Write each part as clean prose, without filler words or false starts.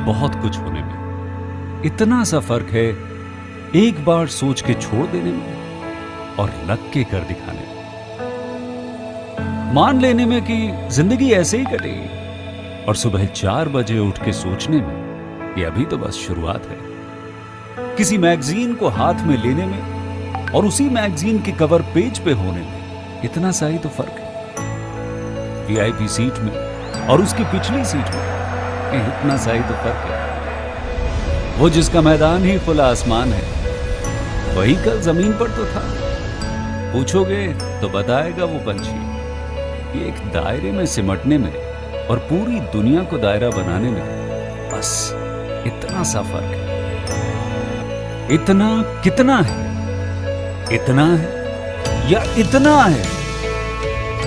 बहुत कुछ होने में। इतना सा फर्क है एक बार सोच के छोड़ देने में और लग के कर दिखाने में। मान लेने में कि जिंदगी ऐसे ही कटेगी और सुबह 4 बजे उठ के सोचने में ये अभी तो बस शुरुआत है। किसी मैगजीन को हाथ में लेने में और उसी मैगजीन के कवर पेज पे होने में इतना सा ही तो फर्क है। वीआईपी सीट में और उसकी पिछली सीट में इतना सा ही तो फर्क है। वो जिसका मैदान ही खुला आसमान है वही कल जमीन पर तो था। पूछोगे तो बताएगा वो पंछी। ये एक दायरे में सिमटने में और पूरी दुनिया को दायरा बनाने में बस इतना सा फर्क है। इतना कितना है? इतना है या इतना है?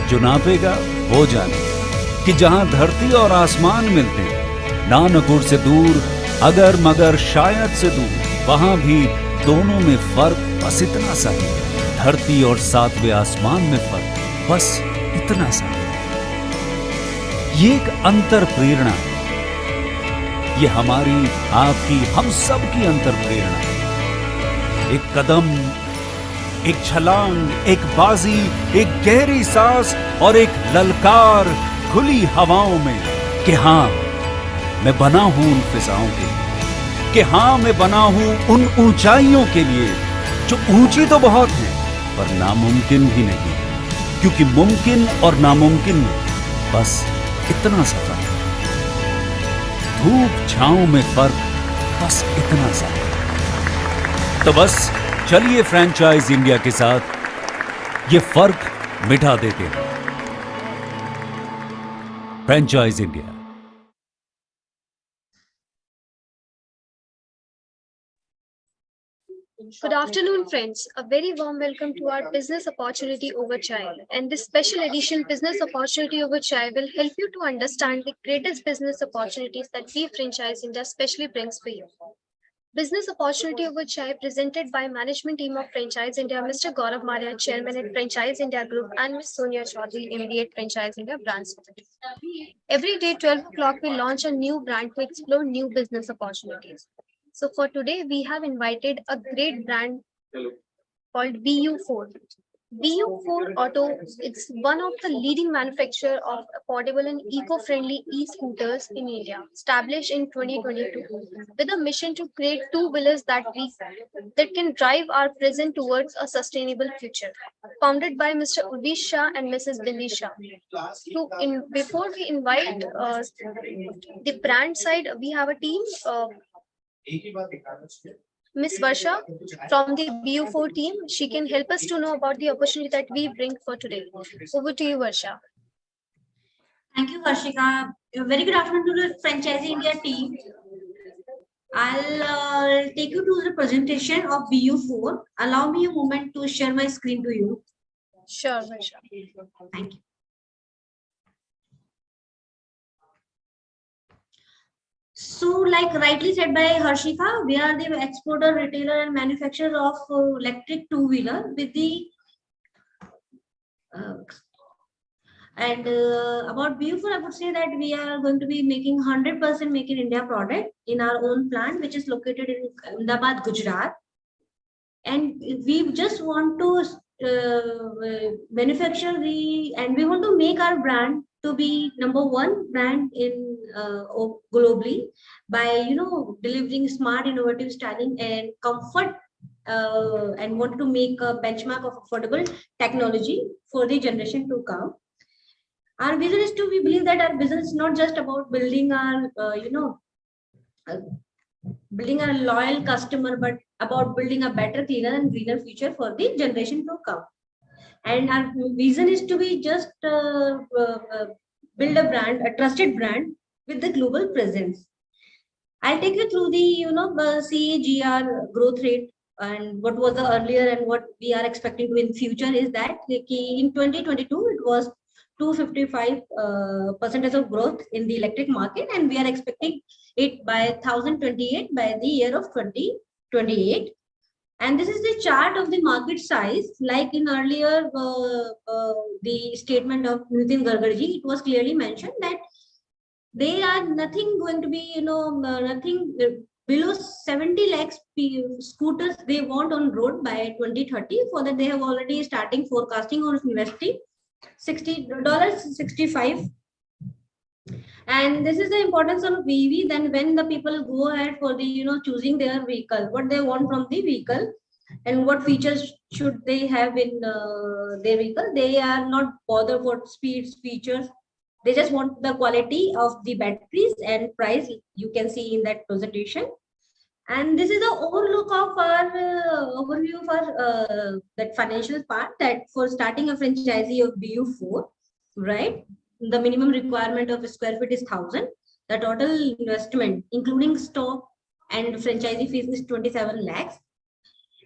जो नापेगा वो जाने कि जहां धरती और आसमान मिलते हैं, नानकुर से दूर, अगर मगर शायद से दूर, वहां भी दोनों में फर्क बस इतना सा है। धरती और 7वें आसमान में फर्क बस इतना सा है। ये एक अंतर प्रेरणा है। ये हमारी, आपकी, हम सब की अंतर प्रेरणा है। एक कदम, एक छलांग, एक बाजी, एक गहरी सांस और एक ललकार खुली हवाओं में कि हाँ मैं बना हूं उन फिजाओं के लिए, कि हाँ मैं बना हूं उन ऊंचाइयों के लिए जो ऊंची तो बहुत है पर नामुमकिन भी नहीं, क्योंकि मुमकिन और नामुमकिन में बस इतना सा फर्क है। धूप छांव में फर्क बस इतना सा है। तो बस चलिए फ्रेंचाइज इंडिया के साथ ये फर्क मिटा देते हैं। Franchise India. Good afternoon, friends. A very warm welcome to our Business Opportunity Over Chai. And this special edition, Business Opportunity Over Chai, will help you to understand the greatest business opportunities that we franchise India specially brings for you. Business Opportunity Over Chai, presented by management team of Franchise India, Mr. Gaurav Maria, Chairman at Franchise India Group, and Ms. Sonia Chaudhary, MD at Franchise India Brands. Every day, 12 o'clock, we launch a new brand to explore new business opportunities. So for today, we have invited a great brand called BU4. BU4 Auto, it's one of the leading manufacturer of affordable and eco-friendly e-scooters in India, established in 2022, with a mission to create two-wheelers that can drive our present towards a sustainable future. Founded by Mr. Udish Shah and Mrs. Bindi Shah. Before we invite the brand side, we have a team. Miss Varsha from the BU4 team, she can help us to know about the opportunity that we bring for today. Over to you, Varsha. Thank you, Harshika. Very good afternoon to the Franchise India team. I'll take you to the presentation of BU4. Allow me a moment to share my screen to you. Sure, Varsha. Thank you. So, like rightly said by Harshika, we are the exporter, retailer, and manufacturer of electric two-wheeler with the about BU4, I would say that we are going to be making 100% make in India product in our own plant, which is located in Ahmedabad, Gujarat. And we just want to manufacture and we want to make our brand to be #1 brand in globally by delivering smart, innovative styling and comfort, and want to make a benchmark of affordable technology for the generation to come. Our vision is we believe that our business is not just about building our building a loyal customer, but about building a better, cleaner and greener future for the generation to come. And our vision is to be just build a brand, a trusted brand with the global presence. I'll take you through the CAGR growth rate and what was the earlier and what we are expecting to in future is that in 2022 it was 255% of growth in the electric market, and we are expecting it by 1028 by the year of 2028. And this is the chart of the market size. Like in earlier the statement of Nitin Gargarji, it was clearly mentioned that They are nothing going to be, nothing below 70 lakhs scooters they want on road by 2030. For that, they have already starting forecasting or investing $60, 65. And this is the importance of EV. Then when the people go ahead for the, choosing their vehicle, what they want from the vehicle and what features should they have in their vehicle, they are not bothered for speeds, features. They just want the quality of the batteries and price. You can see in that presentation. And this is the overlook of our overview of our that financial part, that for starting a franchisee of BU4, right? The minimum requirement of a square feet is 1,000. The total investment, including stock and franchisee fees, is 27 lakhs.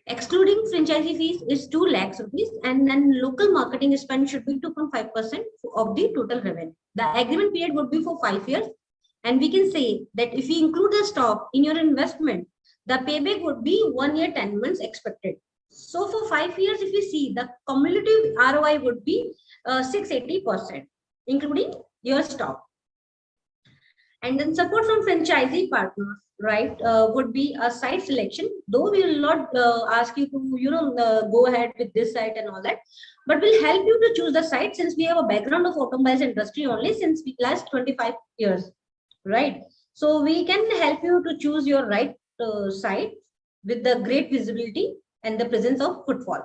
Excluding franchisee fees is 2 lakhs rupees, and then local marketing spend should be 2.5% of the total revenue. The agreement period would be for 5 years. And we can say that if you include the stock in your investment, the payback would be 1 year, 10 months expected. So for 5 years, if we see, the cumulative ROI would be 680%, including your stock. And then support from franchisee partners, right, would be a site selection. Though we will not ask you to, go ahead with this site and all that, but we'll help you to choose the site, since we have a background of automobiles industry only since the last 25 years, right? So we can help you to choose your right site with the great visibility and the presence of footfall.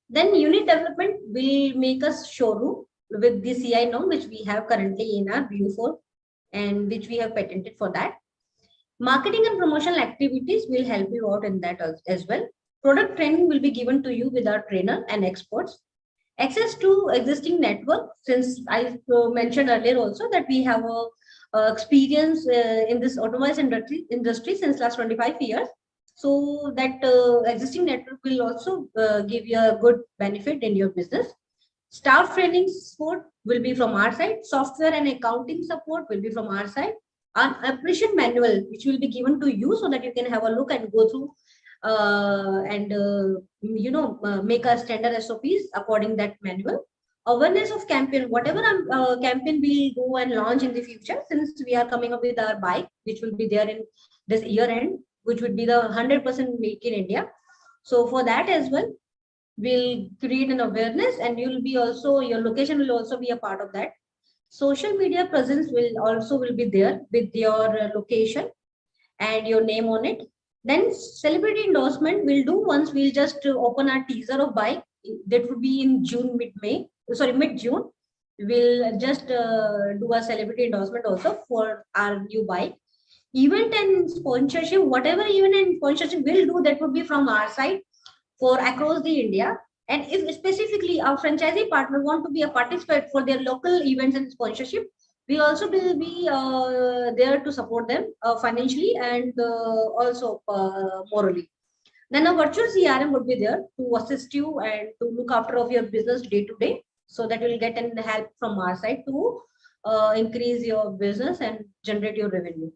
Then unit development will make us showroom with the CI norm, which we have currently in our BU4 and which we have patented for that. Marketing and promotional activities will help you out in that as well. Product training will be given to you with our trainer and experts. Access to existing network, since I mentioned earlier also that we have a experience in this automobiles industry since last 25 years. So that existing network will also give you a good benefit in your business. Staff training support will be from our side. Software and accounting support will be from our side. An operation manual, which will be given to you so that you can have a look and go through and make a standard SOPs according that manual. Awareness of campaign, whatever campaign we go and launch in the future, since we are coming up with our bike, which will be there in this year end, which would be the 100% make in India. So for that as well, we'll create an awareness, and you'll be also, your location will also be a part of that. Social media presence will be there with your location and your name on it. Then celebrity endorsement we'll do once we'll just open our teaser of bike. That would be in mid-June. We'll just do a celebrity endorsement also for our new bike. Event and sponsorship, whatever event and sponsorship we'll do, that would be from our side for across the India. And if specifically our franchisee partner want to be a participant for their local events and sponsorship, we also will be there to support them financially and also morally. Then a virtual CRM would be there to assist you and to look after of your business day to day, so that you will get an help from our side to increase your business and generate your revenue.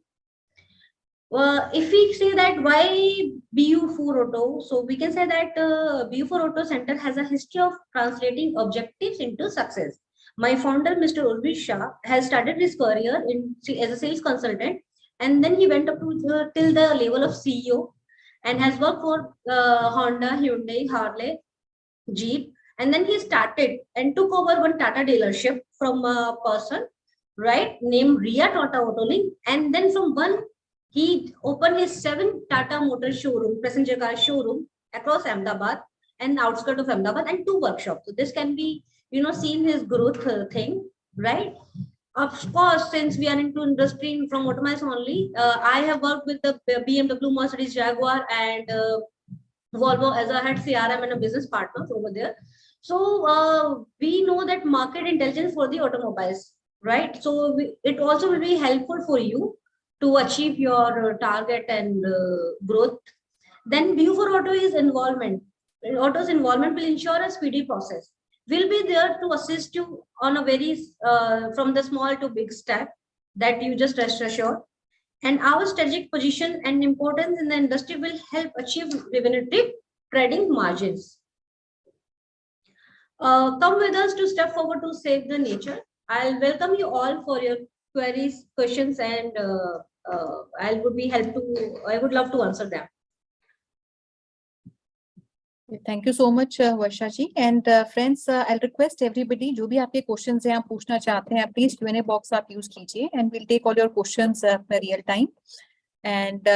If we say that why BU4 Auto, so we can say that BU4 Auto Center has a history of translating objectives into success. My founder, Mr. Urvi Shah, has started his career as a sales consultant, and then he went up to till the level of CEO, and has worked for Honda, Hyundai, Harley, Jeep, and then he started and took over one Tata dealership from a person, right, named Ria Tata Autolink, and then from one he opened his 7 Tata Motor showroom, passenger car showroom across Ahmedabad and outskirts of Ahmedabad, and 2 workshops. So this can be, seen his growth thing, right? Of course, since we are into industry from automobiles only, I have worked with the BMW, Mercedes, Jaguar, and Volvo as a head CRM and a business partner over there. So we know that market intelligence for the automobiles, right? So it also will be helpful for you to achieve your target and growth. Then BU4 Auto is involvement. Auto's involvement will ensure a speedy process. We'll be there to assist you on a very from the small to big step, that you just rest assured. And our strategic position and importance in the industry will help achieve revenue trading margins. Come with us to step forward to save the nature. I'll welcome you all for your queries, questions, and I would love to answer them. Thank you so much, Varsha ji. And friends, I'll request everybody, जो भी आपके questions हैं आप पूछना चाहते हैं, please Q&A box आप use कीजिए, and we'll take all your questions real time. And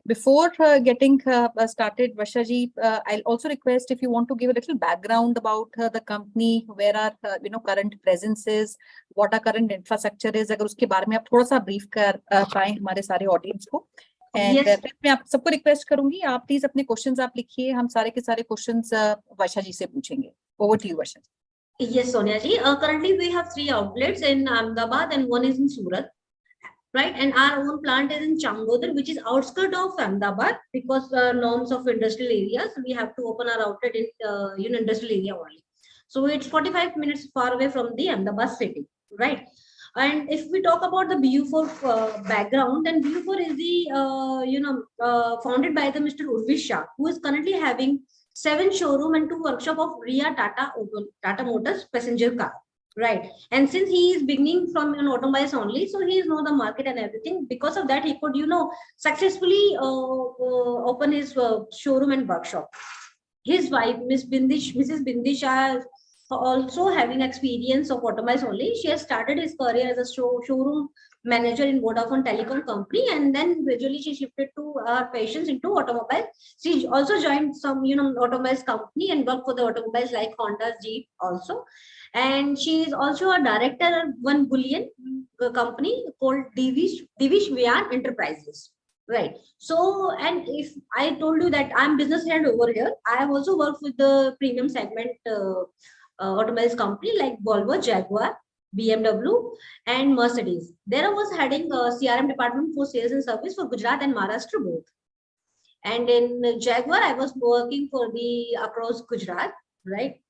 before getting started, Varsha ji, I'll also request if you want to give a little background about the company, where our current presence is, what our current infrastructure is. अगर उसके बारे में आप थोड़ा सा brief कर पाएं हमारे सारे audience को. And Yes. मैं आप सबको रिक्वेस्ट करूंगी, आप प्लीज अपने क्वेश्चंस आप लिखिए, हम सारे के सारे क्वेश्चंस वर्षा जी से पूछेंगे. Over to you, Varsha. Yes, Sonia ji. Currently, we have 3 outlets in Ahmedabad and 1 is in Surat, right? And our own plant is in Changodar, which is outskirts of Ahmedabad, because norms of industrial areas, we have to open our outlet in industrial area only. So it's 45 minutes far away from the Ahmedabad city, right? And if we talk about the BU4 background, then BU4 is the founded by the Mr. Urvish Shah, who is currently having 7 showroom and 2 workshop of Ria Tata Motors passenger car, right? And since he is beginning from automobiles only, so he know the market and everything. Because of that, he could successfully open his showroom and workshop. His wife, Mrs. Bindish Shah, also having experience of automobiles only. She has started his career as a showroom manager in Vodafone Telecom company, and then gradually she shifted to her passions into automobiles. She also joined some automobiles company and worked for the automobiles like Honda, Jeep also. And she is also a director of one bullion company called Divish Vian Enterprises. Right. So, and if I told you that I'm business head over here, I have also worked with the premium segment automobiles company like Volvo, Jaguar, BMW, and Mercedes. There I was heading CRM department for sales and service for Gujarat and Maharashtra both. And in Jaguar, I was working for the across Gujarat, right?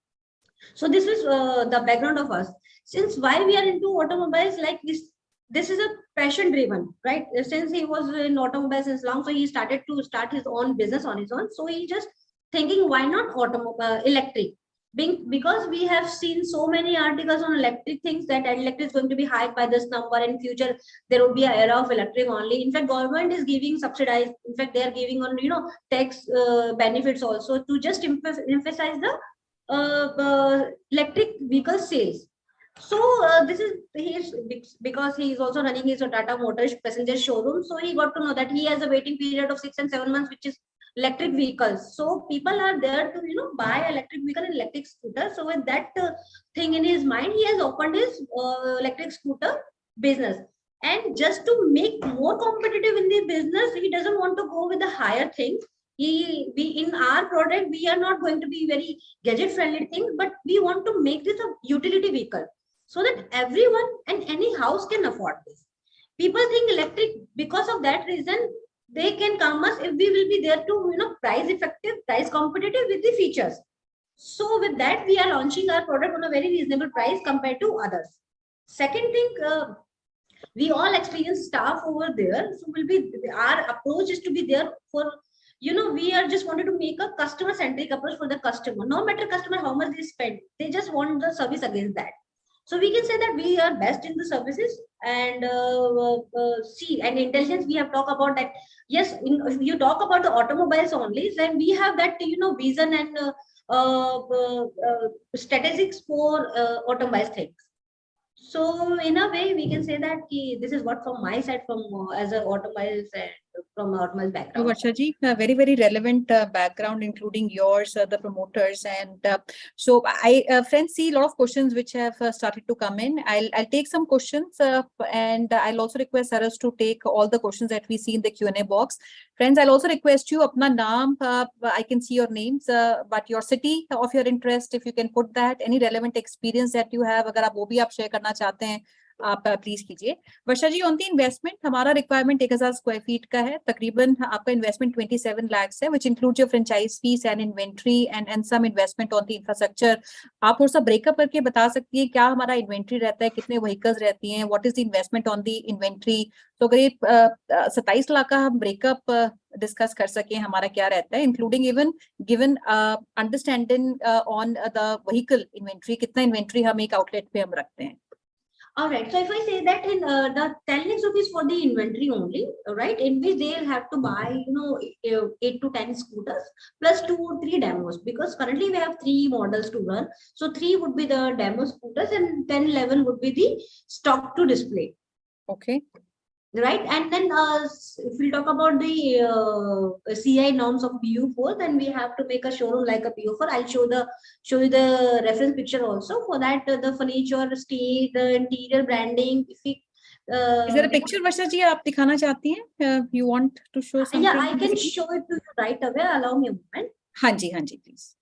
So this is the background of us. Since why we are into automobiles like this is a passion driven, right? Since he was in automobiles since long, so he started to start his own business on his own. So he just thinking, why not electric? Because we have seen so many articles on electric things that electric is going to be hyped by this number. In future, there will be an era of electric only. In fact, government is giving subsidized. In fact, they are giving on tax benefits also to just emphasize the electric vehicle sales. So this is because he is also running his Tata Motors passenger showroom. So he got to know that he has a waiting period of 6 and 7 months, which is electric vehicles. So people are there to buy electric vehicle and electric scooter. So with that thing in his mind, he has opened his electric scooter business. And just to make more competitive in the business, he doesn't want to go with the higher thing. We in our product, we are not going to be very gadget friendly things, but we want to make this a utility vehicle so that everyone and any house can afford this. People think electric, because of that reason they can come us if we will be there to price effective, price competitive with the features. So with that, we are launching our product on a very reasonable price compared to others. Second thing, we all experience staff over there, so our approach is to be there for we are just wanted to make a customer centric approach for the customer. No matter customer how much they spend, they just want the service against that. So we can say that we are best in the services and see and intelligence. We have talked about that. Yes, if you talk about the automobiles only, then we have that vision and statistics for automobiles things. So in a way, we can say that this is what from my side, from as a automobiles and from automobile background. Varsha ji, very, very relevant background, including yours, the promoters. And so I, friends, see a lot of questions which have started to come in. I'll take some questions and I'll also request Saras to take all the questions that we see in the Q&A box. Friends, I'll also request you, apna naam, I can see your names, but your city of your interest, if you can put that, any relevant experience that you have, agar aap wo bhi aap share karna chahte hain, आप please कीजिए. Varsha ji, on the investment, हमारा requirement 1000 square feet का है, तकरीबन आपका investment 27 lakh है, which includes your franchise fees and inventory and some investment on the infrastructure. आप थोड़ा सा ब्रेकअप करके बता सकती है क्या हमारा इन्वेंट्री रहता है, कितने व्हीकल्स रहती हैं, what is the investment on the inventory. तो अगर ये 27 लाख का हम ब्रेकअप डिस्कस कर सकें, हमारा क्या रहता है, including even given understanding on the vehicle inventory, कितना इन्वेंट्री हम एक आउटलेट पे हम रखते हैं. All right. So if I say that in the 10 lakhs rupees for the inventory only, right, in which they'll have to buy, 8 to 10 scooters plus 2 or 3 demos, because currently we have 3 models to run. So 3 would be the demo scooters and 10, 11 would be the stock to display. Okay. Right. And then if we talk about the CI norms of BU4, then we have to make a showroom like a BU4. I'll show you the reference picture also. For that, the furniture, stage, the interior branding. If we Is there a picture, Varsha ji, आप दिखाना चाहती हैं? You want to show something? Yeah, I can show it to you right away. Allow me a moment. हाँ जी, please.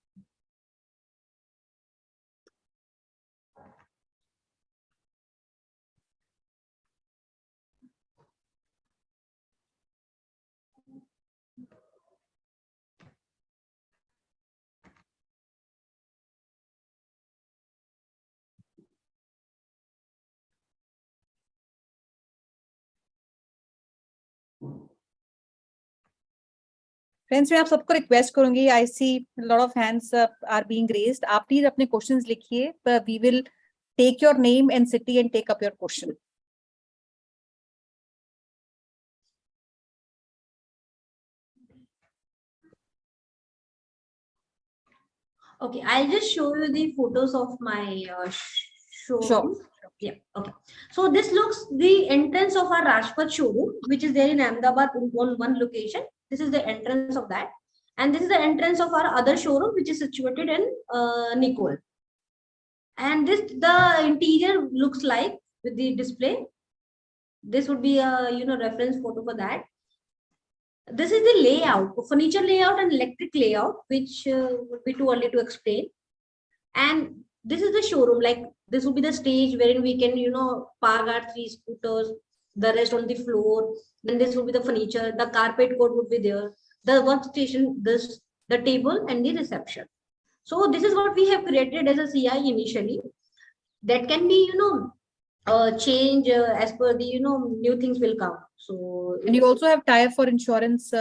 Friends, मैं आप सबको request करूंगी, I see lot of hands are being raised. आप प्लीज अपने क्वेश्चंस लिखिए. We will take your name and city and take up your question. Okay, I'll just show you the photos of my showroom. Sure. Yeah. Okay. So this looks the entrance of our Rajpath showroom, which is there in Ahmedabad on one location. This is the entrance of that, and this is the entrance of our other showroom, which is situated in Nicole. And the interior looks like with the display. This would be a reference photo for that. This is the layout, furniture layout and electric layout, which would be too early to explain. And this is the showroom. Like this would be the stage wherein we can, park our 3 scooters, the rest on the floor. Then this would be the furniture. The carpet court would be there. The workstation, the table, and the reception. So this is what we have created as a CI initially. That can be, change as per the new things will come. So and you also have tie-up for insurance.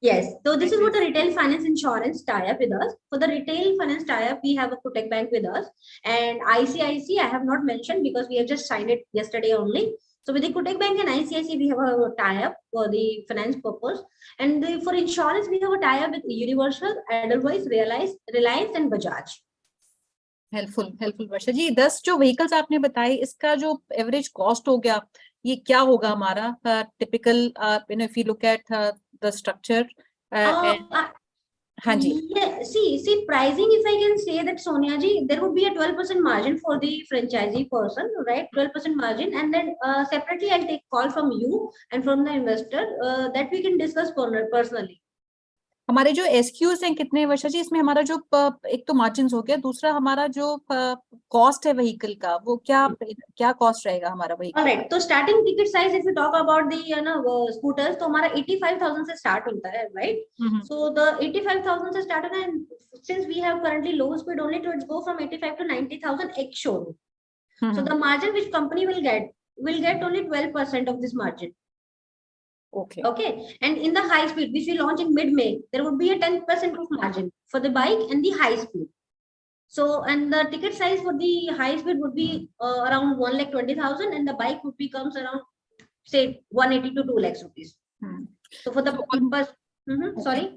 Yes. So this is what a retail finance insurance tie-up with us. For the retail finance tie-up, we have a Protect Bank with us, and ICIC I have not mentioned because we have just signed it yesterday only. So with the Protect Bank and ICIC, we have a tie-up for the finance purpose, and for insurance, we have a tie-up with Universal, Edelweiss, Reliance, and Bajaj. Helpful Varsha ji. 10 जो vehicles आपने बताए, इसका जो average cost हो गया, ये क्या होगा हमारा typical, if you look at the structure? हाँ जी. Yeah, see pricing, if I can say that, Sonia ji, there would be a 12% margin for the franchisee person, right? 12% margin, and then separately I'll take call from you and from the investor that we can discuss personally. हमारे जो SQs हैं कितने वर्षा जी? इसमें हमारा जो एक तो margin हो गया, दूसरा हमारा जो कॉस्ट है व्हीकल का, वो क्या कॉस्ट रहेगा हमारा व्हीकल? ऑलराइट. तो starting ticket size if you talk about the scooters, तो हमारा 85,000 से स्टार्ट होता है, राइट? सो द 85,000 से स्टार्ट होता है, since we have currently low speed only, तो इट्स गो फ्रॉम 85 to 90,000 एक showroom. So the margin which company will get only 12% of this margin. Okay. And in the high speed, which we launch in mid-May, there would be a 10% of margin for the bike and the high speed. So, and the ticket size for the high speed would be around 1,20,000, and the bike would becomes around, say, 180 to 2 lakhs rupees. So for the purpose, sorry.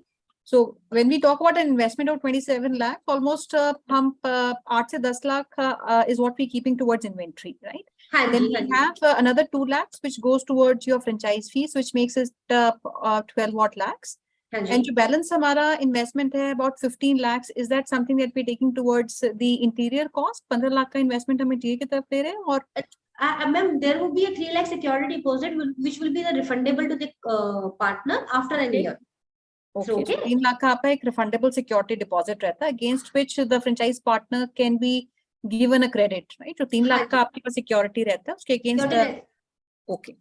So when we talk about an investment of 27 lakh, almost 8 से 10 lakh is what we're keeping towards inventory, right? Then we have another 2 lakhs which goes towards your franchise fees, which makes it 12 odd lakhs. And to balance हमारा investment है about 15 lakhs. Is that something that we're taking towards the interior cost? 15 lakh का investment हम interior की तरफ ले रहे हैं, और ma'am, there will be a 3 lakh security deposit which will be the refundable to the partner after a year. Okay. 3 lakh का आपका एक refundable security deposit रहता है, against which the franchise partner can be given a credit, right? So 3 lakh का आपके पास security रहता है, उसके against. Okay.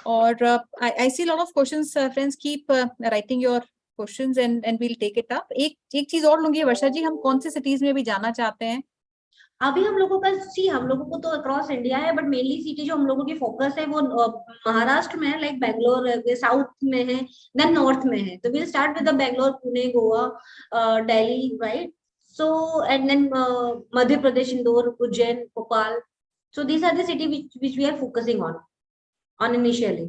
Or I see a lot of questions. Friends, keep writing your questions and we'll take it up. एक चीज और लूंगी वर्षा जी, हम कौन से cities में भी जाना चाहते हैं? अभी हम लोगों का हम लोगों को तो अक्रॉस इंडिया है, बट मेनली सिटी जो हम लोगों की फोकस है वो महाराष्ट्र में है, लाइक बैंगलोर साउथ में है, देन नॉर्थ में है. तो we will start with the Bangalore, Pune, Goa, Delhi, right? So and then Madhya Pradesh, Indore, Ujjain, Bhopal. So these are the city which we are focusing on initially.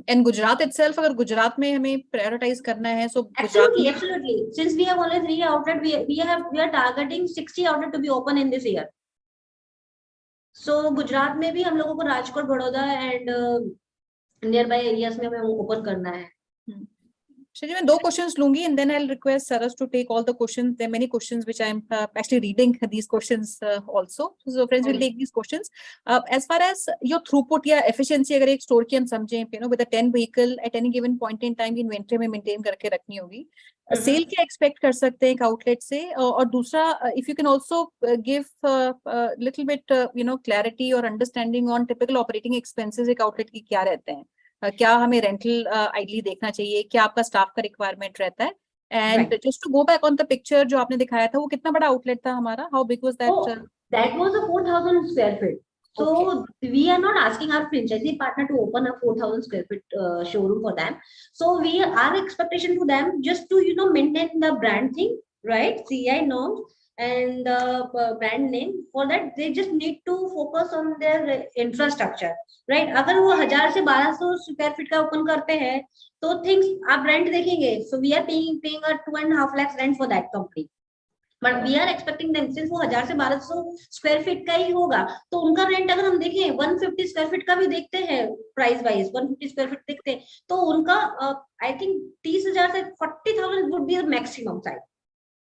And Gujarat itself, अगर गुजरात में हमें prioritize करना है, so Absolutely, absolutely. Since we have only 3 outlets, we are targeting 60 outlets to be open in this year. So Gujarat में भी हम लोगों को Rajkot, Baroda and nearby areas में हमें open करना है. Shri, मैं 2 questions लूंगी and then I'll request Saras to take all the questions. There are many questions which I'm actually reading these questions also. So friends will take these questions. As far as your throughput या efficiency अगर एक store की हम समझें, you know, with a 10 vehicle at any given point in time inventory में maintain करके रखनी होगी. Sale क्या expect कर सकते हैं एक outlet से, और दूसरा if you can also give little bit you know clarity or understanding on typical operating expenses एक outlet की क्या रहते हैं. क्या हमें रेंटल आइडली देखना चाहिए, क्या आपका स्टाफ का रिक्वायरमेंट रहता है, and just to go back on the picture जो आपने दिखाया था, वो कितना बड़ा आउटलेट था हमारा, how big was that? That was a 4,000 square feet. So we are not asking our franchisee partner to open a 4,000 square feet showroom for them. So our expectation to them just to maintain the brand thing, right? CI norms and the brand name. For that they just need to focus on their infrastructure, right? अगर वो 1000 से 1200 square feet का open करते हैं तो things आप rent देखेंगे, so we are paying a 2.5 lakhs rent for that company. But we are expecting them, since वो 1000 से 1200 स्क्वायर फीट का ही होगा, तो उनका रेंट अगर हम देखें 150 स्क्वायर फीट का भी देखते हैं, प्राइस वाइज 150 स्क्वायर फीट देखते हैं, तो उनका आई थिंक 30,000 से 40,000 would be the maximum size,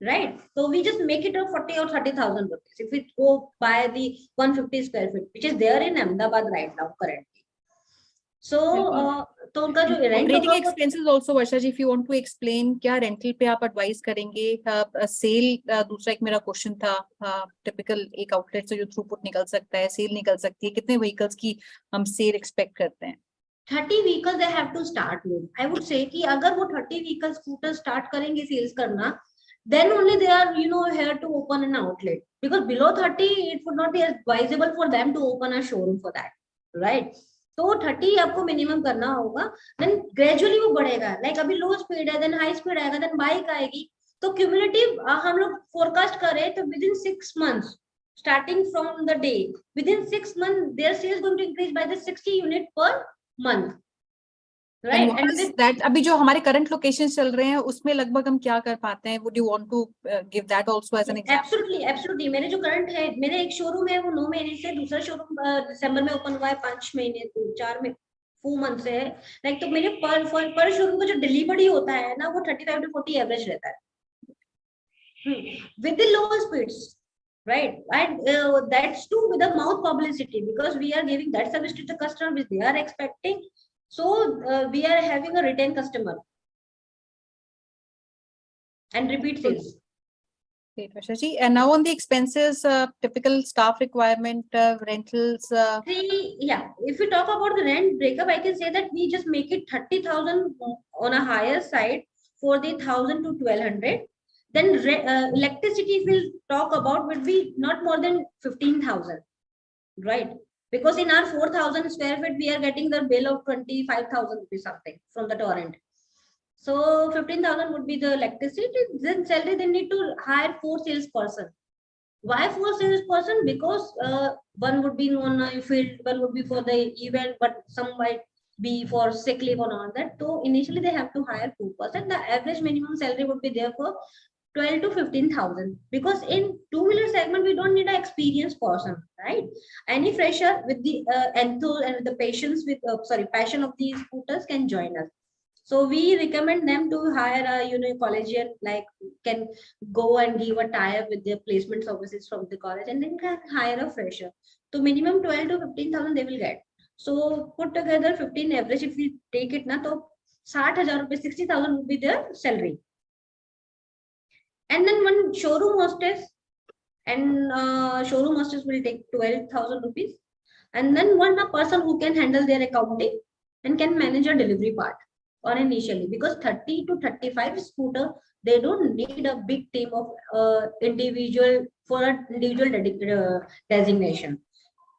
right? So we just make it a 40 or 30,000 rupees if we go by the 150 square feet which is there in Ahmedabad right now currently. So तो उनका जो rent operating expenses also, Varsha ji, if you want to explain क्या rental पे आप advice करेंगे. Cell दूसरा एक मेरा क्वेश्चन था, टिपिकल एक आउटलेट से जो थ्रूपुट निकल सकता है, सेल निकल सकती है, कितने व्हीकल्स की हम सेल एक्सपेक्ट करते हैं? 30 vehicles they have to start with. I would say कि अगर वो 30 vehicles स्कूटर स्टार्ट करेंगे सेल्स करना, then only they are here to open an outlet, because below 30 it would not be advisable for them to open a showroom for that, right? तो 30 आपको minimum करना होगा, then gradually वो बढ़ेगा, like अभी low speed है, then high speed आएगा, then bike आएगी, तो क्यूमुलेटिव हम लोग फोरकास्ट करें तो within 6 months starting from the day, within 6 months their sales going to increase by the 60 unit per month, right? And that अभी जो हमारे करंट लोकेशंस चल रहे हैं उसमें लगभग हम क्या कर पाते हैं? Would you want to give that also as an example? Absolutely, absolutely. मेरे जो करंट है, मेरे एक शोरूम है वो 9 महीने से, दूसरा शोरूम दिसंबर में ओपन हुआ है, 5 महीने 4 में 4 मंथ से है, लाइक तो मेरे पर शोरूम का जो डिलीवरी होता है ना, वो 35 to 40 एवरेज रहता है with the low speeds, right? And that's too with the mouth publicity, because we are giving that service to the customer which they are expecting. So we are having a retain customer and repeat sales. Great, Varsha ji. And now on the expenses, typical staff requirement, rentals. Yeah, if we talk about the rent breakup, I can say that we just make it 30,000 on a higher side for the 1,000 to 1,200. Then electricity, if we'll talk about, would be not more than 15,000, right? Because in our 4,000 square feet, we are getting the bill of 25,000 rupees something from the torrent. So 15,000 would be the electricity. Then salary, they need to hire 4 salesperson. Why 4 salesperson? Because one would be on a field, one would be for the event, but some might be for sick leave or all that. So initially they have to hire 2%. The average minimum salary would be there for 12 to 15,000, because in two-wheeler segment we don't need an experienced person, right? Any fresher with the enthuse and the patience with passion of these scooters can join us. So we recommend them to hire a collegian, like can go and give a tie-up with their placement services from the college, and then can hire a fresher. So minimum 12 to 15,000 they will get. So put together 15 average, if we take it na, to 60,000 rupees, 60,000 would be their salary. And then one showroom hostess, and showroom hostess will take 12,000 rupees. And then one person who can handle their accounting and can manage a delivery part or initially, because 30 to 35 scooter, they don't need a big team of individual for an individual designation.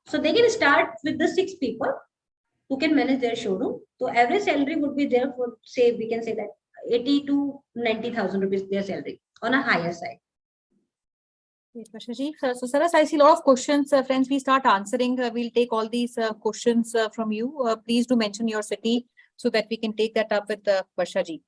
So they can start with the 6 people who can manage their showroom. So average salary would be there for, say, we can say that 80 to 90,000 rupees their salary on a higher side. Yes, Varshaji. So, Saras, I see a lot of questions. Friends, we start answering. We'll take all these questions from you. Please do mention your city so that we can take that up with Varshaji.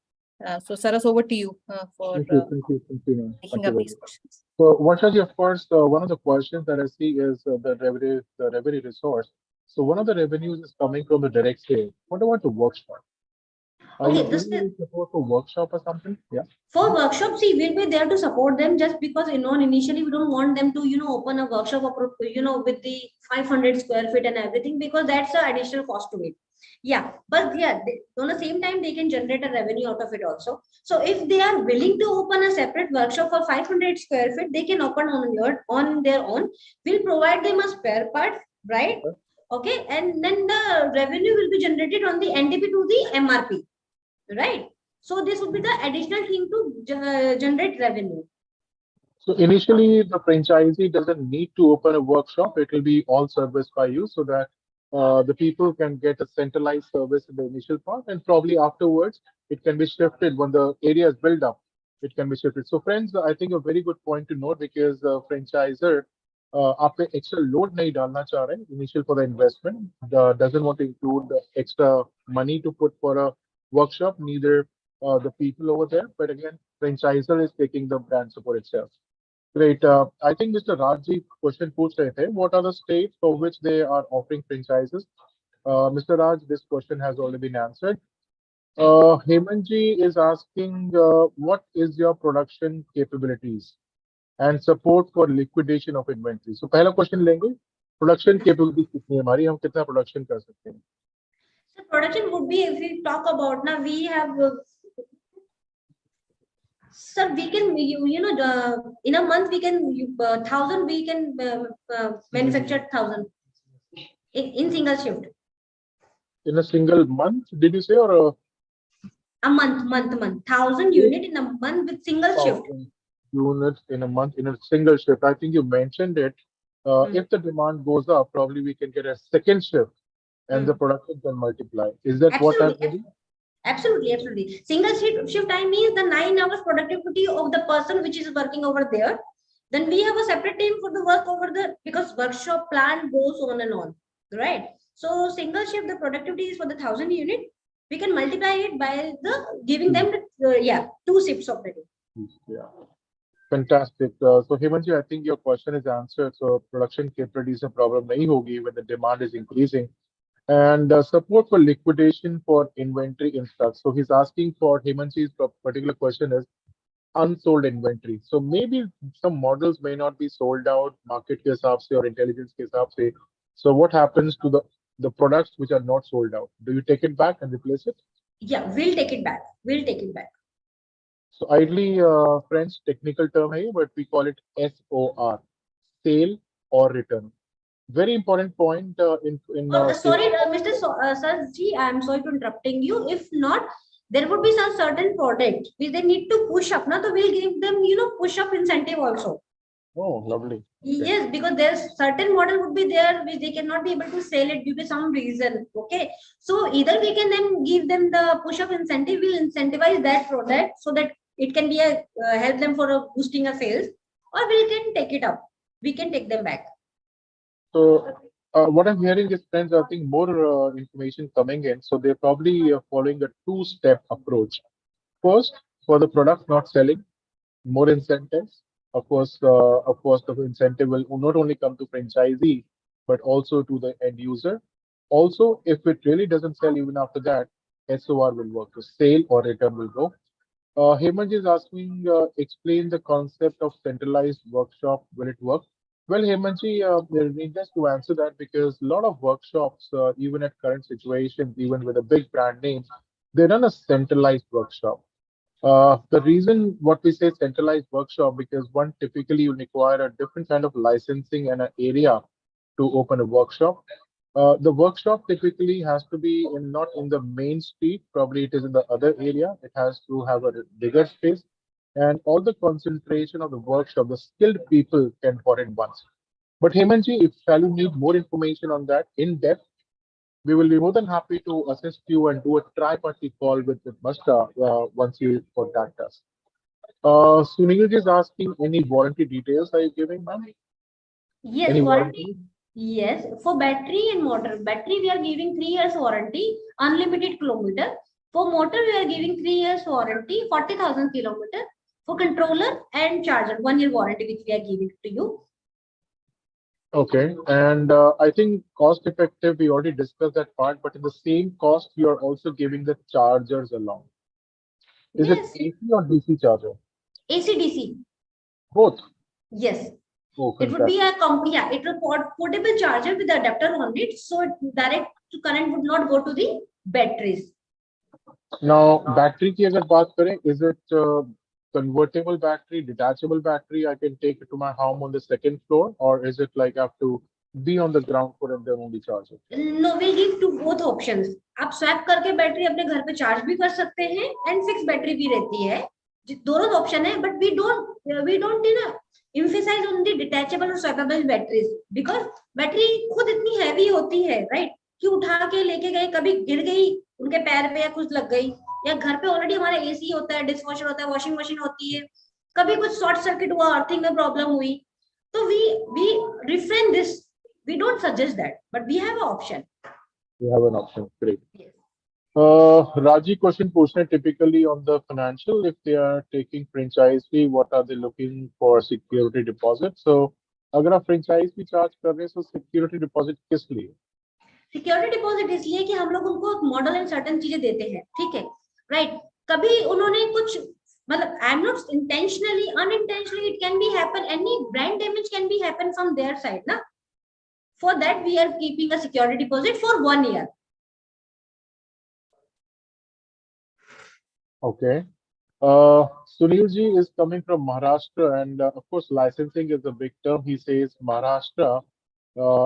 So, Saras, over to you for Thank you, thank you, thank you, ma'am. taking Thank you up very these much. questions. So, Vanshaji, of course, one of the questions that I see is the revenue resource. So, one of the revenues is coming from the direct sale. What about the workshop? Are you Okay, this giving is any support for workshop or something? Yeah. for workshops. See, we'll be there to support them just because, initially we don't want them to, open a workshop, with the 500 square feet and everything, because that's an additional cost to it. Yeah, but yeah, on the same time, they can generate a revenue out of it also. So if they are willing to open a separate workshop for 500 square feet, they can open on their own. We'll provide them a spare part, right? Okay, and then the revenue will be generated on the NTP to the MRP, right? So this would be the additional thing to generate revenue. So initially, the franchisee doesn't need to open a workshop. It will be all serviced by you so that the people can get a centralized service in the initial part, and probably afterwards it can be shifted when the area is built up. It can be shifted. So friends, I think a very good point to note, because the franchisor आप पे extra load नहीं डालना चाह रहे initial for the investment, doesn't want to include the extra money to put for a workshop, neither the people over there, but again, franchisor is taking the brand support itself. Great. I think Mr. Rajji question पूछ रहे थे. What are the states for which they are offering franchises? Mr. Raj, this question has already been answered. Hemanji is asking, what is your production capabilities and support for liquidation of inventory? So पहला question लेंगे. Production capabilities कितनी है हमारी? हम कितना production कर सकते हैं? So production would be, if we talk about now, we have. Sir, we can, in a month we can 1,000, we can manufacture 1,000 in single shift. In a single month, did you say, or A month, 1,000 unit in a month with single shift. units in a month in a single shift? I think you mentioned it. If the demand goes up, probably we can get a second shift, and the production can multiply. Is that what I'm Absolutely. saying? Absolutely. Single shift time means the 9 hours productivity of the person which is working over there. Then we have a separate team for the work over there, because workshop plan goes on and on, right? So single shift, the productivity is for the 1,000 unit. We can multiply it by the giving them the, 2 shifts of the day. Yeah. Fantastic. So Hemanji, I think your question is answered. So production capabilities a problem nahi hogi when the demand is increasing. And support for liquidation for inventory in stock. So he's asking for Hemanji's particular question is unsold inventory. So maybe some models may not be sold out market ke hisab se or intelligence ke hisab se. So what happens to the products which are not sold out? Do you take it back and replace it? Yeah, we'll take it back. So ideally, friends, technical term hai, but we call it SOR, sale or return. Very important point in Sorry, Mr. Sir, I'm sorry to interrupting you. If not, there would be some certain product which they need to push up. Now, so we'll give them, push up incentive also. Oh, lovely. Yes, because there's certain model would be there which they cannot be able to sell it due to some reason. Okay, so either we can then give them the push up incentive. We'll incentivize that product so that it can be a help them for boosting a sales, or we can take it up. We can take them back. So what I'm hearing is, friends, I think more information coming in. So they're probably following a two-step approach. First, for the product not selling, more incentives. Of course, the incentive will not only come to franchisee, but also to the end user. Also, if it really doesn't sell even after that, SOR will work. So sale or return will go. Hemant is asking, explain the concept of centralized workshop. Will it work? Well, Hemanji, needless to answer that, because a lot of workshops, even at current situations, even with a big brand name, they run a centralized workshop. The reason what we say centralized workshop, because one typically you require a different kind of licensing and an area to open a workshop. The workshop typically has to be not in the main street, probably it is in the other area. It has to have a bigger space, and all the concentration of the workshop, the skilled people can pour in once. But Hemanji, if shall you need more information on that in depth, we will be more than happy to assist you and do a tri-party call with Masta once you contact us. Sunil is asking any warranty details are you giving, ma'am? Yes, Any warranty. Yes, for battery and motor. Battery we are giving 3 years warranty, unlimited kilometer. For motor we are giving 3 years warranty, 40,000 kilometer. For controller and charger, 1 year warranty which we are giving to you. Okay, and I think cost effective, we already discussed that part, but in the same cost, you are also giving the chargers along. Is it Yes, AC or DC charger? AC/DC. Both. Yes. Oh, It would be fantastic. yeah, it will portable charger with the adapter on it, so direct current would not go to the batteries. Now, battery की अगर बात करें, is it convertible battery, detachable battery? I can take it to my home on the second floor, or is it like I have to be on the ground floor and then only charge it? No, we give to both options. आप swap करके battery अपने घर पे charge भी कर सकते हैं and fix battery भी रहती है, दोनों ऑप्शन है, but we don't emphasize on the detachable और swappable batteries because बैटरी खुद इतनी हैवी होती है, राइट, कि उठा के लेके गए, कभी गिर गई उनके पैर पे या कुछ लग गई, या घर पे ऑलरेडी हमारा एसी होता है, डिशवॉशर होता है, वॉशिंग मशीन होती है, कभी कुछ शॉर्ट सर्किट हुआ, अर्थिंग में प्रॉब्लम हुई, तो we refrain this, we don't suggest that, but we have an option. We have an option. Great. Yes. Raji question पूछने typically on the financial, if they are taking franchise fee, what are they looking for security deposit? So अगर आप franchise fee charge कर रहे हैं, so security deposit किस लिए? Security deposit इसलिए कि हम लोग उनको मॉडल एंड सर्टेन चीजें देते हैं, ठीक है, राइट, कभी उन्होंने कुछ मतलब I am not intentionally, unintentionally it can be happen, any brand damage can be happen from their side ना, for that we are keeping a security deposit for 1 year. Okay. Sunil ji is coming from Maharashtra, and of course licensing is a big term. He says Maharashtra,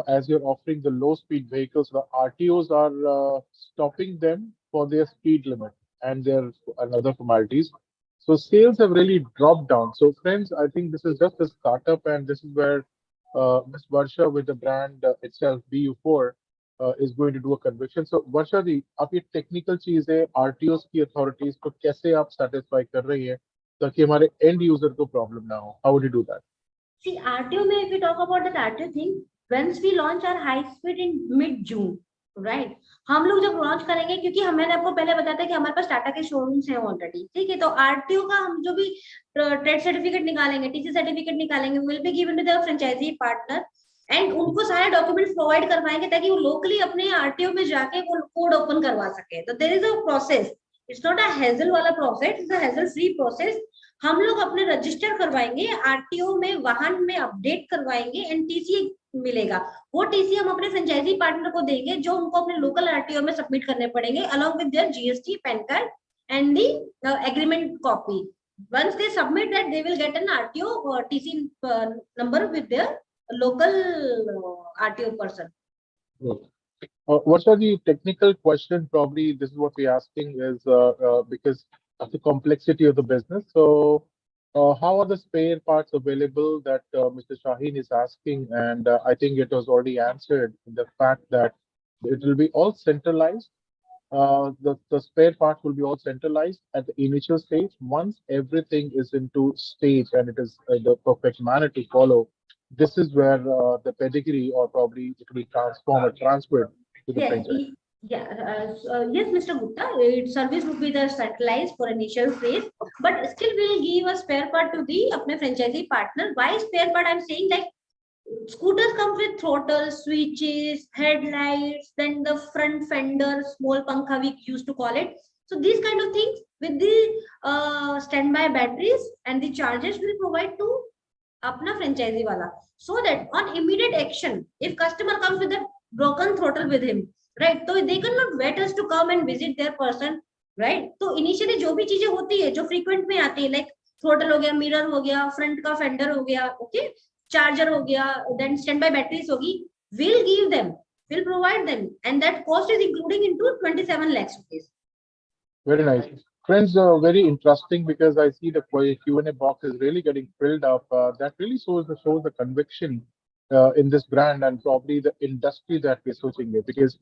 as you're offering the low speed vehicles, the RTOs are stopping them for their speed limit and their and other formalities. So sales have really dropped down. So friends, I think this is just a startup, and this is where Ms. Varsha with the brand itself, BU4, is going to do a conviction. So Varsha ji, आप ये technical चीजें RTOs की authorities को कैसे आप satisfy कर रही हैं ताकि हमारे end user को problem ना हो? How would you do that? See, RTO में, if we talk about that RTO thing, once we launch our high speed in mid June, right, हम लोग जब लॉन्च करेंगे, क्योंकि मैंने आपको पहले बताया था कि हमारे पास टाटा के शोरूम्स हैं ऑलरेडी, ठीक है, तो आरटीओ का हम जो भी ट्रेड सर्टिफिकेट निकालेंगे, टीसी सर्टिफिकेट निकालेंगे, will be given to the franchisee partner, and उनको सारे डॉक्यूमेंट प्रोवाइड करवाएंगे ताकि वो लोकली अपने आरटीओ में जाके वो कोड ओपन करवा सके. तो there is a process, it's not a hassle वाला process, it's a hassle free process. हम लोग अपने रजिस्टर करवाएंगे, आरटीओ में वाहन में अपडेट करवाएंगे एंड टीसी मिलेगा. वो टीसी हम अपने फ्रेंचाइजी पार्टनर को देंगे, जो उनको अपने लोकल आरटीओ में सबमिट करने पड़ेंगे along with their GST, pan card and the agreement copy. Once they submit that, they will get an RTO or TC number with their local RTO person. What's the technical question? Probably this is what we're asking is because of the complexity of the business. So how are the spare parts available that Mr. Shaheen is asking? And I think it was already answered in the fact that it will be all centralized. The spare parts will be all centralized at the initial stage. Once everything is into stage and it is the perfect manner to follow, this is where the pedigree or probably it will be transformed or transferred to the franchise. Yes, Mr. Gupta, its service would be the centralized for initial phase, but still we will give a spare part to the apne franchisee partner. Why spare part? I'm saying, like, scooters come with throttle, switches, headlights, then the front fender, small pankha we used to call it. So these kind of things with the standby batteries and the chargers will provide to apna franchisee wala, so that on immediate action, if customer comes with a broken throttle with him, right, so they cannot wait us to come and visit their person, right. So initially जो भी चीजें होती है जो frequent में आती है, like throttle हो गया, mirror हो गया, front का fender हो गया, okay, charger हो गया, then standby batteries होगी, we'll give them, we'll provide them, and that cost is including into 27 lakhs rupees. Very nice. Friends, very interesting because I see the Q&A box is really getting filled up. That really shows the conviction in this brand and probably the industry that we're switching with. Because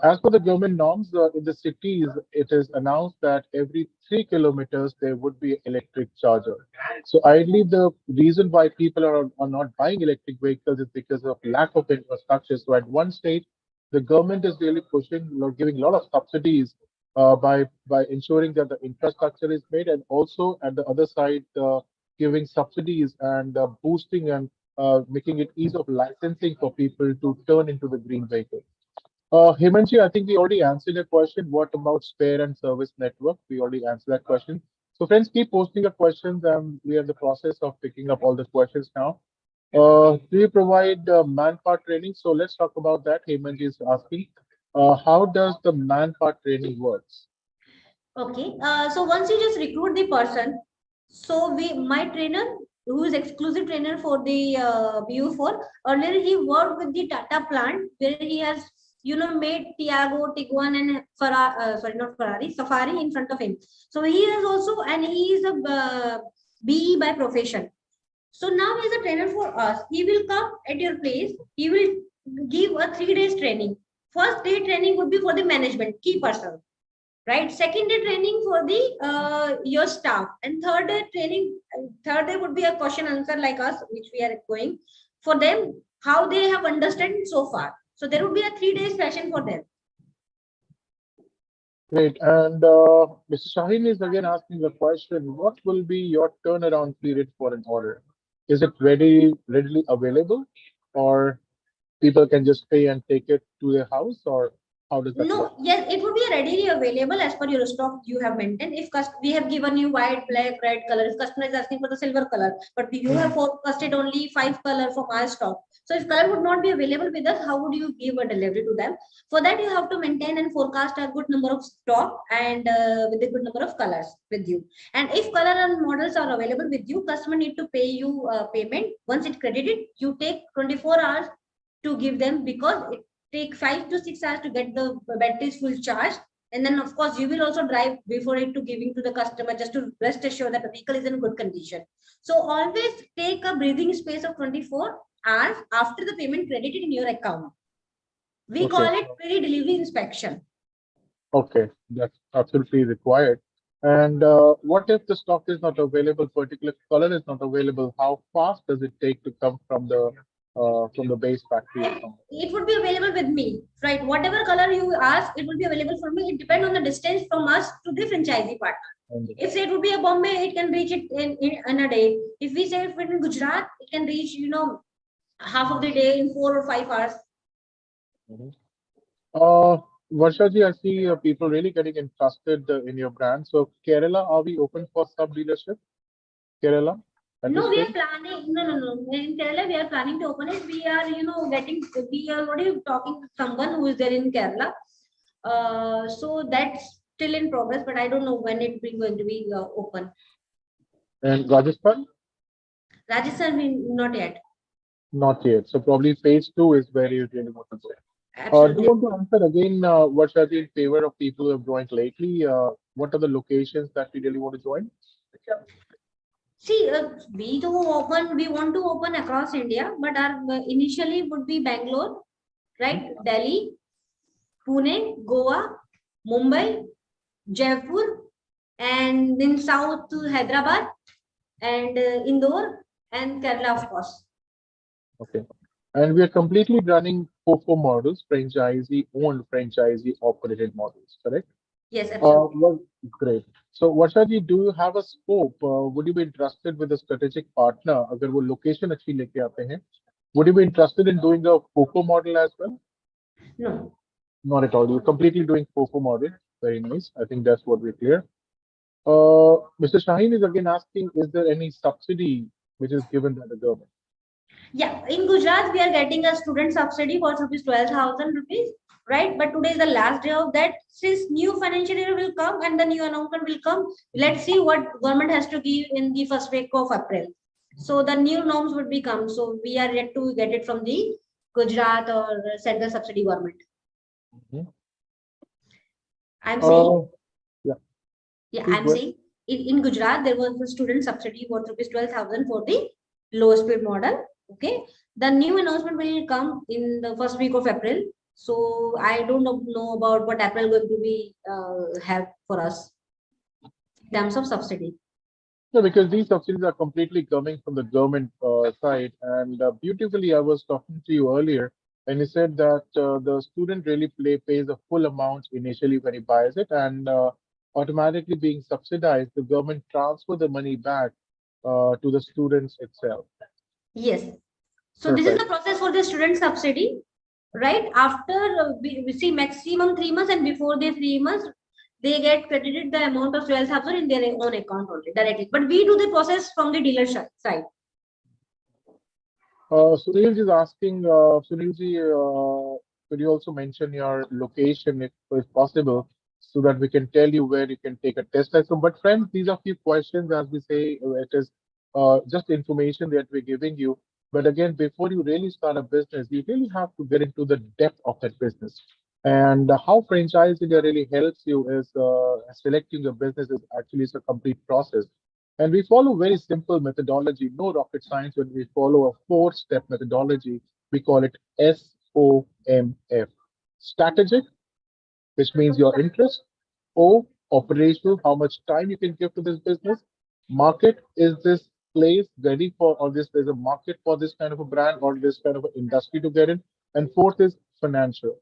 As per the government norms, in the cities, it is announced that every 3 kilometers there would be electric charger. So ideally, the reason why people are not buying electric vehicles is because of lack of infrastructure. So at one stage, the government is really pushing, giving a lot of subsidies by ensuring that the infrastructure is made, and also at the other side, giving subsidies and boosting and making it ease of licensing for people to turn into the green vehicle. Himanshi, I think we already answered the question. What about spare and service network? We already answered that question. So friends, keep posting your questions, and we are in the process of picking up all the questions now. Do you provide manpower training? So let's talk about that. Himanshi is asking, how does the manpower training works? Okay. So once you just recruit the person, so my trainer, who is exclusive trainer for the BU4, earlier he worked with the Tata plant where he has made Tiago, Tiguan, and sorry, not Ferrari, Safari in front of him. So he is also, and he is a BE by profession. So now he is a trainer for us. He will come at your place. He will give a 3 days training. First day training would be for the management, key person, right? Second day training for the your staff, and third day would be a question answer like us, which we are going for them, how they have understood so far. So there would be a 3 days session for them. Great. And Mr. Shaheen is again asking the question, what will be your turnaround period for an order? Is it readily available, or people can just pay and take it to their house, or how does that work? No, yes, it would be readily available as per your stock you have maintained. If we have given you white, black, red color, if customer is asking for the silver color, but you have forecasted only 5 color from our stock. So if color would not be available with us, how would you give a delivery to them? For that, you have to maintain and forecast a good number of stock and with a good number of colors with you. And if color and models are available with you, customer need to pay you payment. Once it credited, you take 24 hours to give them, because it take 5 to 6 hours to get the batteries full charge. And then of course you will also drive before it to giving to the customer, just to rest assured that the vehicle is in good condition. So always take a breathing space of 24 hours after the payment credited in your account. We call it pre-delivery inspection. Okay, that's absolutely required. And what if the stock is not available, particular color is not available? How fast does it take to come from the base factory? It would be available with me, right? Whatever color you ask, it will be available for me. It depends on the distance from us to the franchisee partner. If it would be a Bombay, it can reach it in a day. If we say if it's in Gujarat, it can reach half of the day in 4 or 5 hours. Varshaji, I see people really getting interested in your brand. So Kerala, are we open for sub dealership? Kerala? No, we are planning. No. In Kerala, we are planning to open it. We are, we are already talking to someone who is there in Kerala. So that's still in progress, but I don't know when it is going to be open. And Rajasthan? Rajasthan, not yet. Not yet. So probably phase 2 is where you really want to go. Absolutely. Do you want to answer again, Varshaji, in favor of people who have joined lately? What are the locations that we really want to join? See, we want to open across India, but our initially would be Bangalore, right? Delhi, Pune, Goa, Mumbai, Jaipur, and in south to Hyderabad, and Indore, and Kerala, of course. Okay. And we are completely running FOFO models, franchisee owned, franchisee operated models, correct? Yes, absolutely. Well, great. So, Varshaji, do you have a scope? Would you be interested with a strategic partner? अगर वो location अच्छी लेके आते हैं, would you be interested in doing a FOFO model as well? No. Not at all. You're completely doing FOFO model. Very nice. I think that's what we're clear. Mr. Shaheen is again asking, is there any subsidy which is given by the government? Yeah, in Gujarat, we are getting a student subsidy for rupees 12,000 rupees, right? But today is the last day of that. Since new financial year will come and the new announcement will come, let's see what government has to give in the first week of April. So the new norms would become. So we are yet to get it from the Gujarat or central subsidy government. I'm saying. I'm saying in Gujarat there was a student subsidy worth rupees 12,000 for the low speed model. Okay, the new announcement will come in the first week of April. So I don't know about what Apple going to be have for us in terms of subsidy. Yeah, because these subsidies are completely coming from the government side. And beautifully, I was talking to you earlier, and you said that the student really pays the full amount initially when he buys it, and automatically being subsidized, the government transfer the money back to the students itself. Yes. So this is the Perfect. process for the student subsidy, right? After we see maximum 3 months, and before the 3 months, they get credited the amount of 12,000 in their own account only directly. But we do the process from the dealer side. Sunil is asking, Sunilji, could you also mention your location if possible, so that we can tell you where you can take a test drive? So, but friends, these are few questions, as we say, it is just information that we're giving you. But again, before you really start a business, you really have to get into the depth of that business. And how franchising really helps you is selecting a business is actually is a complete process. And we follow very simple methodology, no rocket science. When we follow a four-step methodology, we call it SOMF. Strategic, which means your interest. O, operational, how much time you can give to this business. Market, is this place ready for, or this there's a market for this kind of a brand or this kind of an industry to get in. And fourth is financial.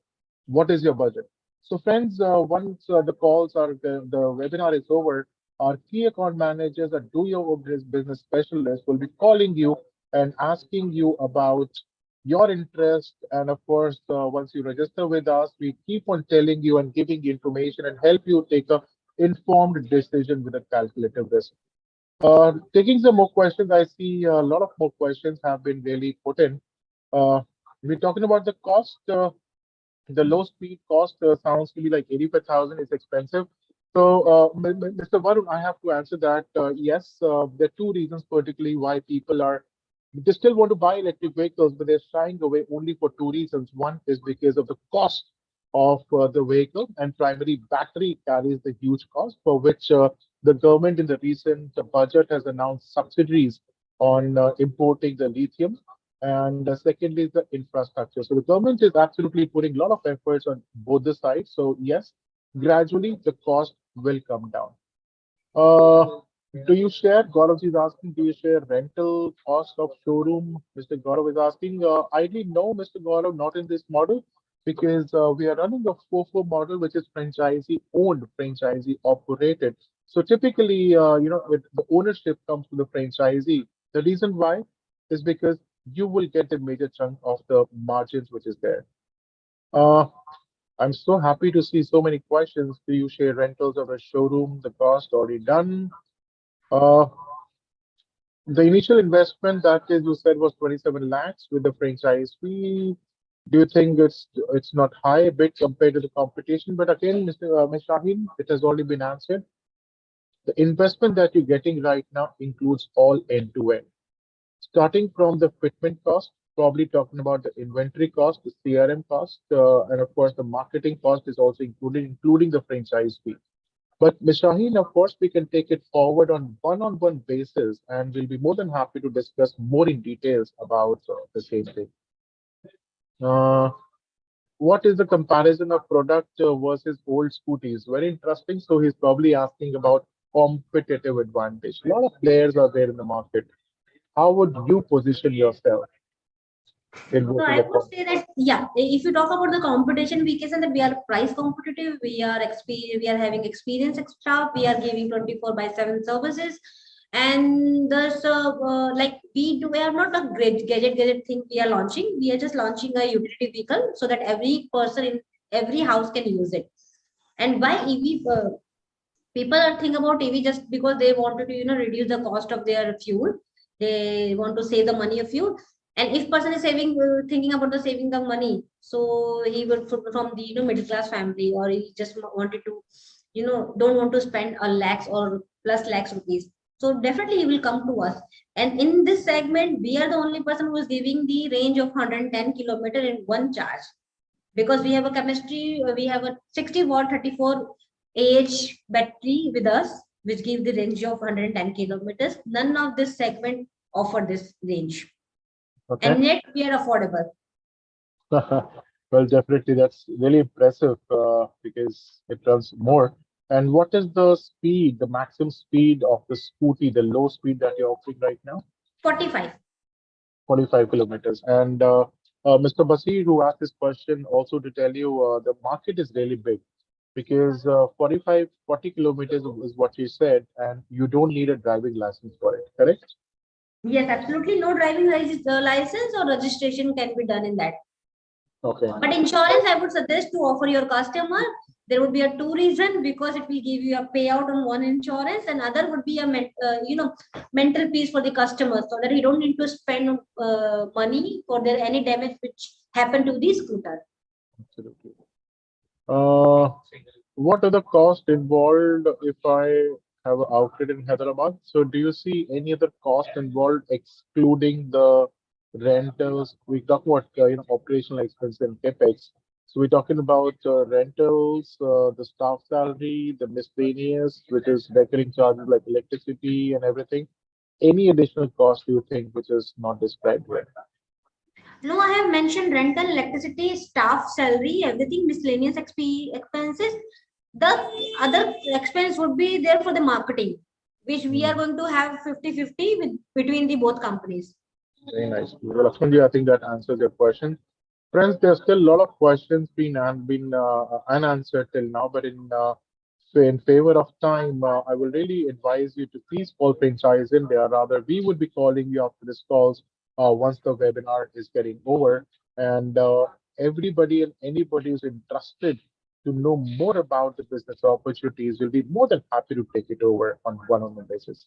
What is your budget? So friends, once the calls are the webinar is over, our key account managers or do your own business specialists will be calling you and asking you about your interest. And of course, once you register with us, we keep on telling you and giving you information and help you take a informed decision with a calculated risk. Taking some more questions, I see a lot of more questions have been really put in. We're talking about the cost. The low speed cost sounds to be like 85,000 is expensive. So, Mr. Varun, I have to answer that. Yes, there are two reasons particularly why people are they still want to buy electric vehicles, but they're shying away only for two reasons. One is because of the cost of the vehicle, and primary battery carries the huge cost, for which the government in the recent budget has announced subsidies on importing the lithium. And secondly is the infrastructure. So the government is absolutely putting a lot of efforts on both the sides. So yes, gradually the cost will come down. Uh, do you share? Gaurav is asking, do you share rental cost of showroom? Mr. Gaurav is asking, ideally, no, Mr. Gaurav, not in this model, because we are running a 4-4 model, which is franchisee owned, franchisee operated. So typically, the ownership comes to the franchisee. The reason why is because you will get a major chunk of the margins which is there. Uh, I'm so happy to see so many questions. Do you share rentals of a showroom? The cost already done. Uh, the initial investment that is you said was 27 lakhs with the franchise fee. Do you think it's not high a bit compared to the competition? But again, Ms. Shaheen, it has already been answered. The investment that you're getting right now includes all end to end. Starting from the fitment cost, probably talking about the inventory cost, the CRM cost, and of course the marketing cost is also included, including the franchise fee. But Ms. Shaheen, of course, we can take it forward on one-on-one basis, and we'll be more than happy to discuss more in details about the same thing. Uh, what is the comparison of product versus old scooties? Very interesting. So he's probably asking about competitive advantage. A lot of players are there in the market. How would you position yourself in So versus I a would say that, yeah, if you talk about the competition, we can say that we are price competitive, we are having experience extra, we are giving 24/7 services. And thus, we are not a great gadget thing we are launching. We are just launching a utility vehicle so that every person in every house can use it. And why EV? People are thinking about EV just because they wanted to, reduce the cost of their fuel. They want to save the money of fuel. And if person is saving, thinking about the saving the money, so he will from the middle class family, or he just wanted to, don't want to spend a lakhs or plus lakhs rupees. So definitely he will come to us. And in this segment, we are the only person who is giving the range of 110 kilometer in one charge, because we have a chemistry, we have a 60-watt 34 Ah battery with us, which gives the range of 110 kilometers. None of this segment offer this range, Okay. and yet we are affordable. Well, definitely, that's really impressive because it runs more. And what is the speed, the maximum speed of the scooty, the low speed that you're offering right now? 45. 45 kilometers. And Mr. Basir, who asked this question, also to tell you the market is really big because 40 kilometers is what you said, and you don't need a driving license for it, correct? Yes, absolutely. No driving license or registration can be done in that. Okay. But insurance, I would suggest to offer your customer. There would be a two reason, because it will give you a payout on one insurance, and other would be a mental peace for the customer, so that he don't need to spend money for there any damage which happened to the scooter. Absolutely. Uh, what are the costs involved if I have an outlet in Hyderabad? So, do you see any other cost involved excluding the rentals? We talk about operational expense and capex. So, we're talking about rentals, the staff salary, the miscellaneous, which is recurring charges like electricity and everything. Any additional cost you think which is not described here? No, I have mentioned rental, electricity, staff salary, everything, miscellaneous expenses. The other expense would be there for the marketing, which we are going to have 50-50 between the both companies. Very nice. Well, Lakshmanji, I think that answers your question. Friends, there's still a lot of questions been unanswered till now, but in favor of time, I will really advise you to please call Franchise India. Rather, we would be calling you after this calls once the webinar is getting over. And everybody and anybody who's interested to know more about the business opportunities will be more than happy to take it over on one-on-one basis.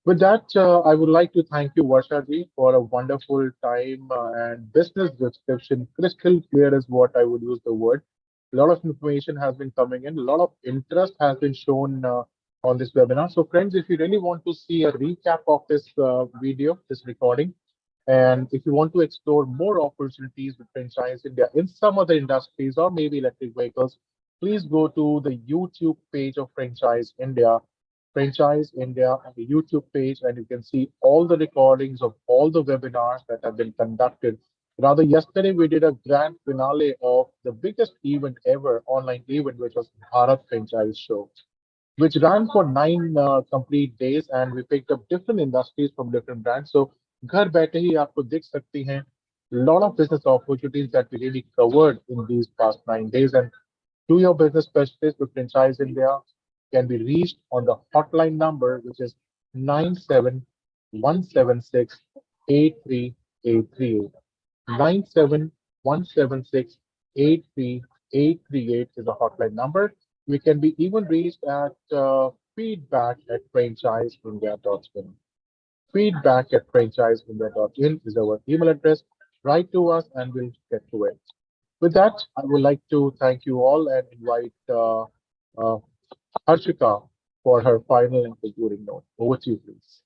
With that, I would like to thank you, Varsha ji, for a wonderful time and business description. Crystal clear is what I would use the word. A lot of information has been coming in. A lot of interest has been shown on this webinar. So, friends, if you really want to see a recap of this video, this recording, and if you want to explore more opportunities with Franchise India in some other industries or maybe electric vehicles, please go to the YouTube page of Franchise India on the YouTube page, and you can see all the recordings of all the webinars that have been conducted. Rather, yesterday we did a grand finale of the biggest event ever, online event, which was Bharat Franchise Show, which ran for 9 complete days, and we picked up different industries from different brands. So, घर बैठे ही आपको दिख सकती हैं lot of business opportunities that we really covered in these past 9 days. And to your business specialist with Franchise India can be reached on the hotline number, which is 97176 83838. 97176 83838 is a hotline number. We can be even reached at feedback@franchiseindia.in. Feedback@franchiseindia.in is our email address. Write to us and we'll get to it. With that, I would like to thank you all and invite uh, Harshika for her final and concluding note. Over to you, please.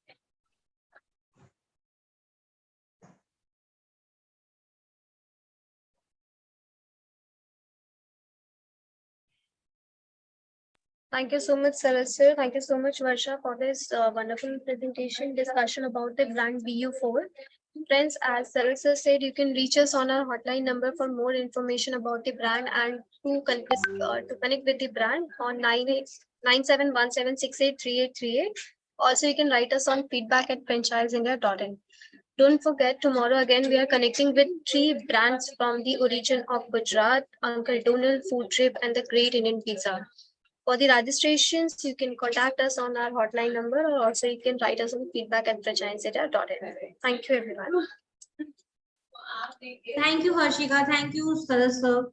Thank you so much, Saraswati. Thank you so much, Varsha, for this wonderful presentation discussion about the brand BU4. Friends, as Saraswati said, you can reach us on our hotline number for more information about the brand and to connect with the brand on 9717683838. Also, you can write us on feedback@franchiseindia.in. Don't forget, tomorrow again, we are connecting with 3 brands from the origin of Gujarat, Uncle Donald, Food Trip, and the Great Indian Pizza. For the registrations, you can contact us on our hotline number, or also you can write us on feedback@franchiseindia.in. Thank you, everyone. Thank you, Harshika. Thank you, Saraswati.